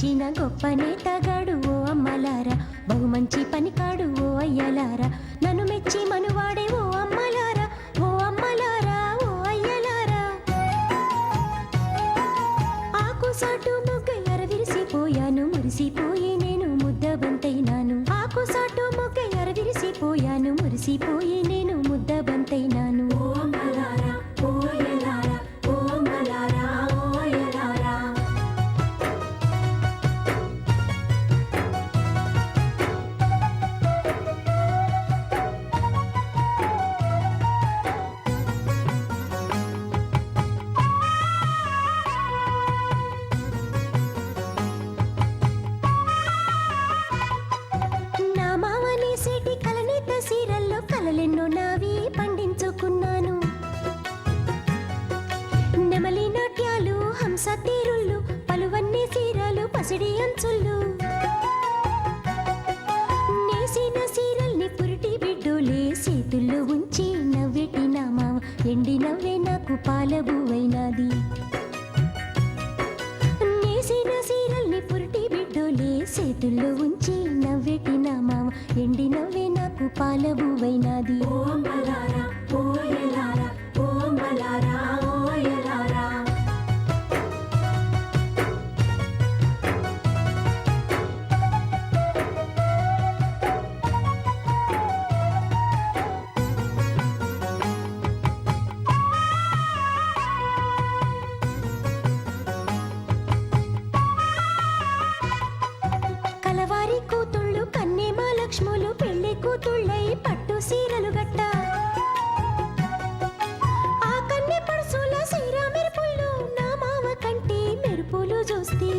మెచ్చిన గొప్ప నేతగాడు ఓ అమ్మలారా, బహు మంచి పనికాడు ఓ అయ్యలారా, నన్ను మెచ్చి మనువాడే ఓ అమ్మలారా, ఓ అమ్మలారా, ఓ అయ్యలారా. ఆకు సాటు మొగ్గ ఎరవిరిసిపోయాను, మురిసిపోయి నేను ముద్దబంతైనాను. ఆకు సాటు మొగ్గ ఎరవిరిసిపోయాను, మురిసిపోయి నేను ముద్దబంతైనాను. ఓ అమ్మలారా, ఓ అయ్యలారా, ఓ అమ్మలారా, ఓ అయ్యలారా. నా మావని సేటి కలనేత సీరల్లో కలలెన్నో నావి పండించుకున్నాను. నెమలి నాట్యాలు, హంస తీరుళ్ళు, పలువన్నీ సీరలు, పసిడి అంచుళ్ళు. నేసిన సీరల్ని పురిటి బిడ్డోలే చేతుల్లో ఉంచి నవ్వెటి నా మావ ఎండి నవ్వే నాకు పాలబువైనాది. నేసిన సీరల్ని పురిటి బిడ్డోలే చేతుల్లో ఉంచి నవ్వెటి నా మావ ఎండి నవ్వే నాకు పాలబువైనాది. ఓ అమ్మలారా, ఓ అయ్యలారా, ఓ అమ్మలారా, ఓ అయ్యలారా. కలవారి కూతుళ్ళు కన్నేమా లక్ష్ములు పెళ్లి కూతుళ్ళై పట్టు సీరలు గట్ట. ఆ కన్నె పడుసుల సీరా మెరుపుల్లో నా మావ కంటి మెరుపులు చూస్తే.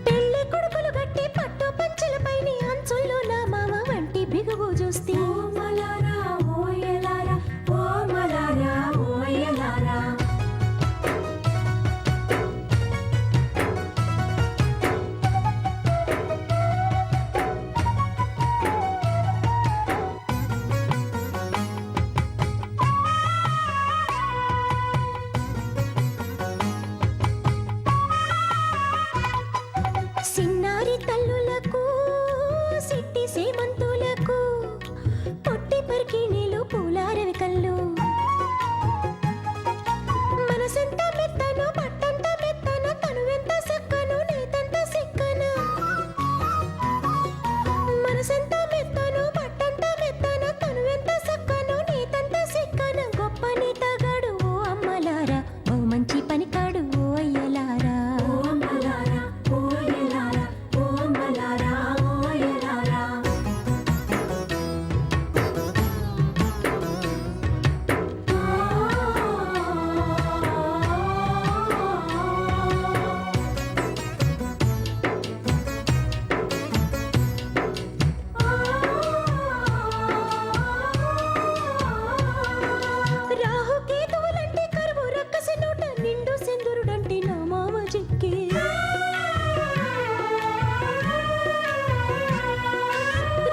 పెళ్లి కొడుకులు గట్టి పట్టు పంచెలపైన అంచుల్లో నా మావ వంటి బిగువు చూస్తే. ఓ మలారా, ఓ అయ్యలారా, ఓ మలారా, ఓ అయ్యలారా. సిన్నారి తల్లులకు, సిట్టి సేమంతులకు, పొట్టి పరికిణీలు, పూలారవి కళ్ళు. మనసెంత మెత్తను, పట్టంత మెత్తన, తనువెంత సక్కను, నేతంత సిక్కన. మనసెంత మెత్తను, పట్టంత మెత్తన, తనువెంత సక్కను, నేతంత సిక్కన. గొప్ప నేతగాడు ఓ అమ్మలారా, బహు మంచి పనికాడు ఓ అయ్యలారా. ఓ అమ్మలారా, ఓ అయ్యలారా, ఓ అమ్మలారా, ఓ అయ్యలారా. రాహుకేతువులంటే కరువు రక్కసి నోట నిండు సింధురుడంటే నా మామ జిక్కి.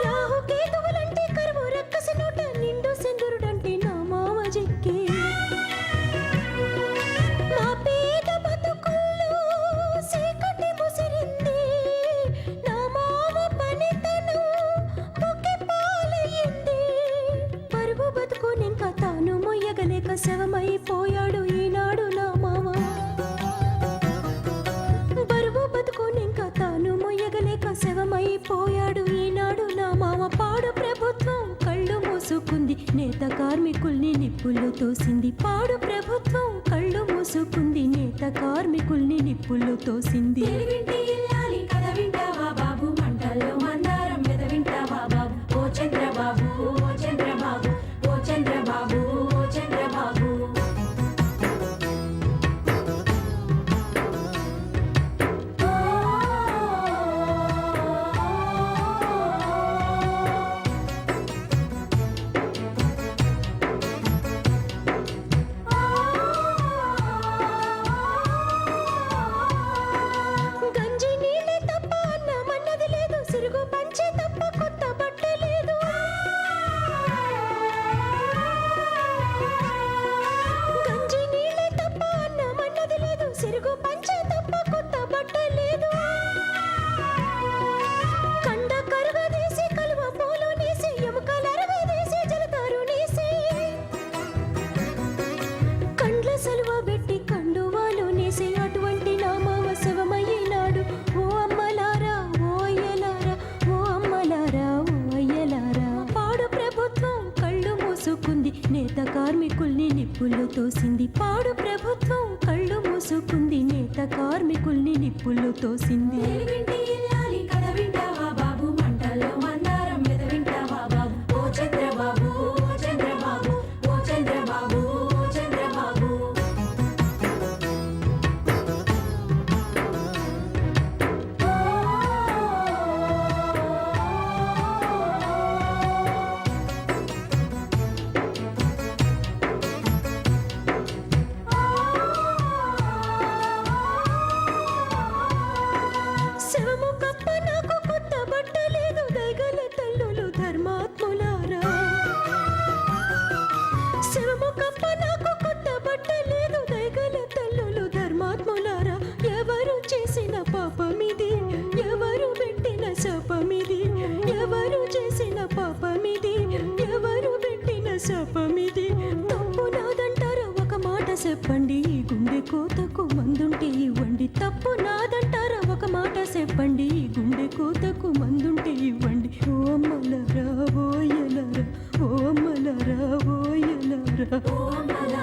రాహుకేతువులంటే కరువు రక్కసి నోట నిండు సింధురుడంటే నా మామ జిక్కి. నా పేద బతుకుల్లో చీకటి ముసిరింది, నా మావ పనితనం బొక్కె పాలయ్యింది. పరువు బతుకునింక తాను మొయ్యగలేక శవమైపోయాడు ఈనాడు నా మావ. బరువు బతుకునింక తాను మొయ్యగలేక శవమైపోయాడు ఈనాడు నా మావ. పాడు ప్రభుత్వం కళ్ళు మూసుకుంది, నేత కార్మికుల్ని నిప్పుల్లో తోసింది. పాడు ప్రభుత్వం కళ్ళు మూసుకుంది, నేత కార్మికుల్ని నిప్పుల్లో తోసింది. తెలుగింటి ఇల్లాలి కథ వింటావా బాబు, మంటల్లో మందారం వెద వింటావా బాబు. ఓ చంద్రబాబు, ఓ చంద్రబాబు, ఓ చంద్రబాబు, ఓ చంద్రబాబు. గంజిని తోసింది పాడు ప్రభుత్వం కళ్ళు మూసుకుంది నేత కార్మికుల్ని నిప్పుల్లో తోసింది తెలుగింటి ఇల్లాలి కథ వింటావా బాబు మంటల్లో మందారం వెద వింటావా బాబు ఓ చంద్రబాబు ఓ చంద్రబాబు ఓ చంద్రబాబు ఓ చంద్రబాబు శవము కప్ప నాకు కొత్త బట్ట లేదు దయగల తల్లులు ధర్మాత్ములారా శవము కప్ప నాకు కొత్త బట్ట లేదు దయగల తల్లులు ధర్మాత్ములారా ఎవరు చేసిన పాపమిది ఎవరు పెట్టిన శాపమిది ఎవరు చేసిన పాపమిది ఎవరు పెట్టిన శాపమిది తప్పు నాదంటారా ఒక మాట చెప్పండి ఈ గుండె కోతకు మందుంటే ఇవ్వండి తప్పు నాదంటారా ఒక మాట చెప్పండి ఈ గుండె కోతకు మందుంటే ఇవ్వండి ఓ అమ్మలరా ఓయలరా ఓ అమ్మలరా ఓయలరా ఓ అమ్మలా